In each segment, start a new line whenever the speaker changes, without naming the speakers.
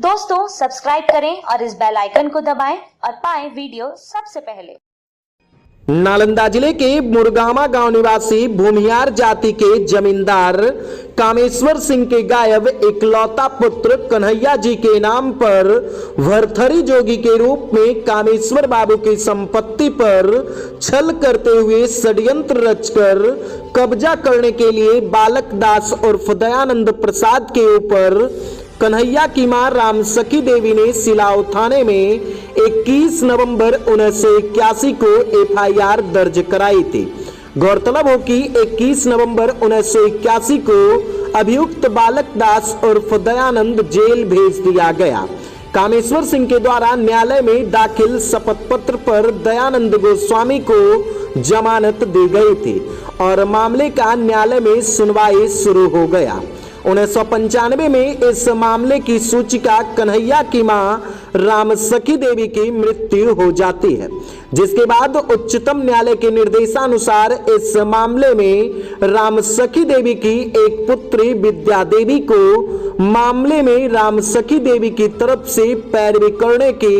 दोस्तों सब्सक्राइब करें और इस बेल आइकन को दबाएं और पाएं वीडियो सबसे पहले।
नालंदा जिले के मुरगामा गांव निवासी भूमियार जाति के जमींदार कामेश्वर सिंह के गायब इकलौता पुत्र कन्हैया जी के नाम पर भरथरी जोगी के रूप में कामेश्वर बाबू की संपत्ति पर छल करते हुए षड्यंत्र रचकर कब्जा करने के लिए बालक दास उर्फ दयानंद प्रसाद के ऊपर कन्हैया की मां रामसखी देवी ने सिलाव थाने में 21 नवंबर 1981 को एफआईआर दर्ज कराई थी। गौरतलब हो कि 21 नवंबर 1981 को अभियुक्त बालक दास उर्फ दयानंद जेल भेज दिया गया। कामेश्वर सिंह के द्वारा न्यायालय में दाखिल शपथ पत्र पर दयानंद गोस्वामी को जमानत दी गई थी और मामले का न्यायालय में सुनवाई शुरू हो गया। 1995 में इस मामले की सूचिका कन्हैया की मां रामसखी देवी की मृत्यु हो जाती है, जिसके बाद उच्चतम न्यायालय के निर्देशानुसार इस मामले में रामसखी देवी की एक पुत्री विद्या देवी को मामले में रामसखी देवी की तरफ से पैरवी करने की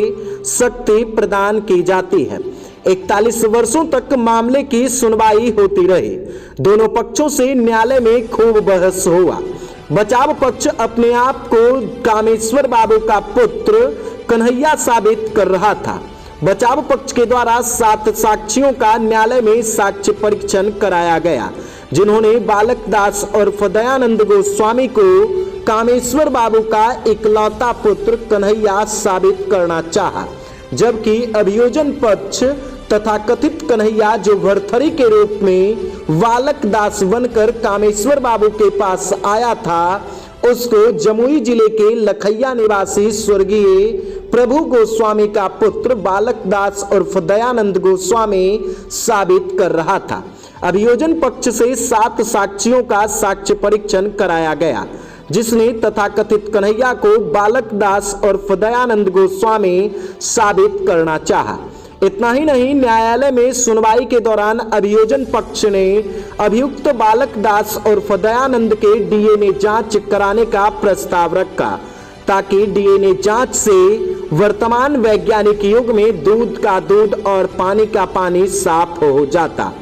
शक्ति प्रदान की जाती है। 41 वर्षों तक मामले की सुनवाई होती रही। दोनों पक्षों से न्यायालय में खूब बहस हुआ। बचाव पक्ष अपने आप को कामेश्वर बाबू का पुत्र कन्हैया साबित कर रहा था। बचाव पक्ष के द्वारा 7 साक्षियों का न्यायालय में साक्ष्य परीक्षण कराया गया, जिन्होंने बालक दास उर्फ दयानंद गोस्वामी को कामेश्वर बाबू का इकलौता पुत्र कन्हैया साबित करना चाहा, जबकि अभियोजन पक्ष तथा कथित कन्हैया जो भरथरी के रूप में बालक दास बनकर कामेश्वर बाबू के पास आया था, उसको जमुई जिले के लखैया निवासी स्वर्गीय प्रभु गोस्वामी का पुत्र बालक दास उर्फ दयानंद गोस्वामी साबित कर रहा था। अभियोजन पक्ष से 7 साक्षियों का साक्ष्य परीक्षण कराया गया, जिसने तथाकथित कन्हैया को बालक दास उर्फ दयानंद गोस्वामी साबित करना चाहा। इतना ही नहीं, न्यायालय में सुनवाई के दौरान अभियोजन पक्ष ने अभियुक्त बालक दास उर्फ दयानंद के डीएनए जांच कराने का प्रस्ताव रखा, ताकि डीएनए जांच से वर्तमान वैज्ञानिक युग में दूध का दूध और पानी का पानी साफ हो जाता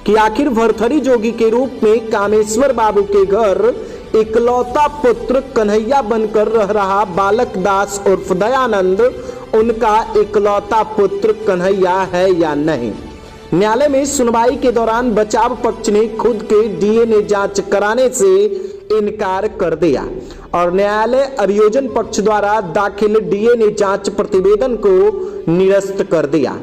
कि आखिर भरथरी जोगी के रूप में कामेश्वर बाबू के घर इकलौता पुत्र कन्हैया बनकर रह रहा बालक दास उर्फ दयानंद उनका इकलौता पुत्र कन्हैया है या नहीं। न्यायालय में सुनवाई के दौरान बचाव पक्ष ने खुद के डीएनए जांच कराने से इनकार कर दिया और न्यायालय अभियोजन पक्ष द्वारा दाखिल डीएनए जांच प्रतिवेदन को निरस्त कर दिया।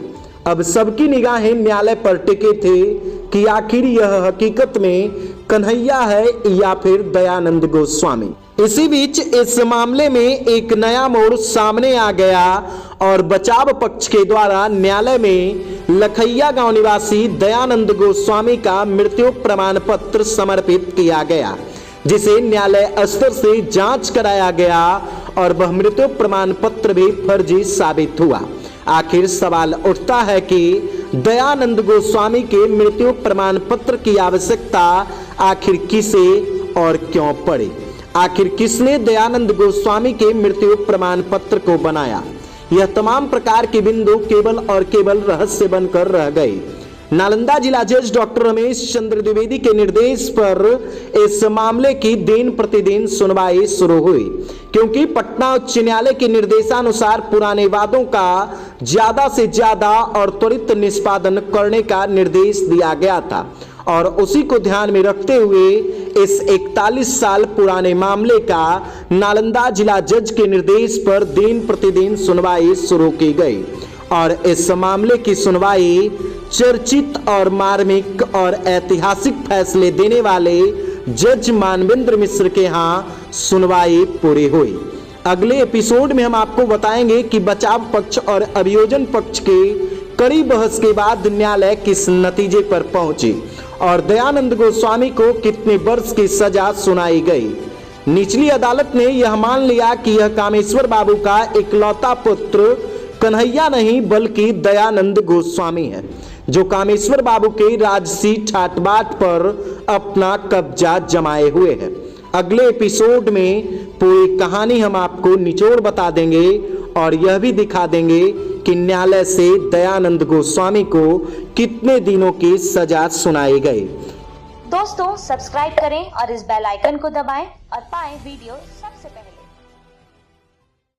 अब सबकी निगाहें न्यायालय पर टिके थे कि आखिर यह हकीकत में कन्हैया है या फिर दयानंद गोस्वामी। इसी बीच इस मामले में एक नया मोड़ सामने आ गया और बचाव पक्ष के द्वारा न्यायालय में लखैया गांव निवासी दयानंद गोस्वामी का मृत्यु प्रमाण पत्र समर्पित किया गया, जिसे न्यायालय स्तर से जांच कराया गया और वह मृत्यु प्रमाण पत्र भी फर्जी साबित हुआ। आखिर सवाल उठता है कि दयानंद गोस्वामी के मृत्यु प्रमाण पत्र की आवश्यकता आखिर किसे और क्यों पड़ी? आखिर किसने दयानंद गोस्वामी के मृत्यु प्रमाण पत्र को बनाया? यह तमाम प्रकार के बिंदु केवल और केवल रहस्य बनकर रह गए। नालंदा जिला जज डॉक्टर रमेश चंद्र द्विवेदी के निर्देश पर इस मामले की दिन प्रतिदिन सुनवाई शुरू हुई, क्योंकि पटना उच्च न्यायालय के निर्देशानुसार पुराने वादों का ज्यादा से ज्यादा और त्वरित निष्पादन करने का निर्देश दिया गया था और उसी को ध्यान में रखते हुए इस 41 साल पुराने मामले का नालंदा जिला जज के निर्देश पर दिन प्रतिदिन सुनवाई शुरू की गई और इस मामले की सुनवाई चर्चित और मार्मिक और ऐतिहासिक फैसले देने वाले जज मानवेंद्र मिश्र के यहाँ सुनवाई पूरी हुई। अगले एपिसोड में हम आपको बताएंगे कि बचाव पक्ष और अभियोजन पक्ष के कड़ी बहस के बाद न्यायालय किस नतीजे पर पहुंची और दयानंद गोस्वामी को कितने वर्ष की सजा सुनाई गई। निचली अदालत ने यह मान लिया कि यह कामेश्वर बाबू का इकलौता पुत्र कन्हैया नहीं बल्कि दयानंद गोस्वामी है, जो कामेश्वर बाबू के राजसी ठाट बाट पर अपना कब्जा जमाए हुए है। अगले एपिसोड में पूरी कहानी हम आपको निचोड़ बता देंगे और यह भी दिखा देंगे कि न्यायालय से दयानंद गोस्वामी को कितने दिनों की सजा सुनाई गई।
दोस्तों सब्सक्राइब करें और इस बेल आइकन को दबाएं और पाएं वीडियो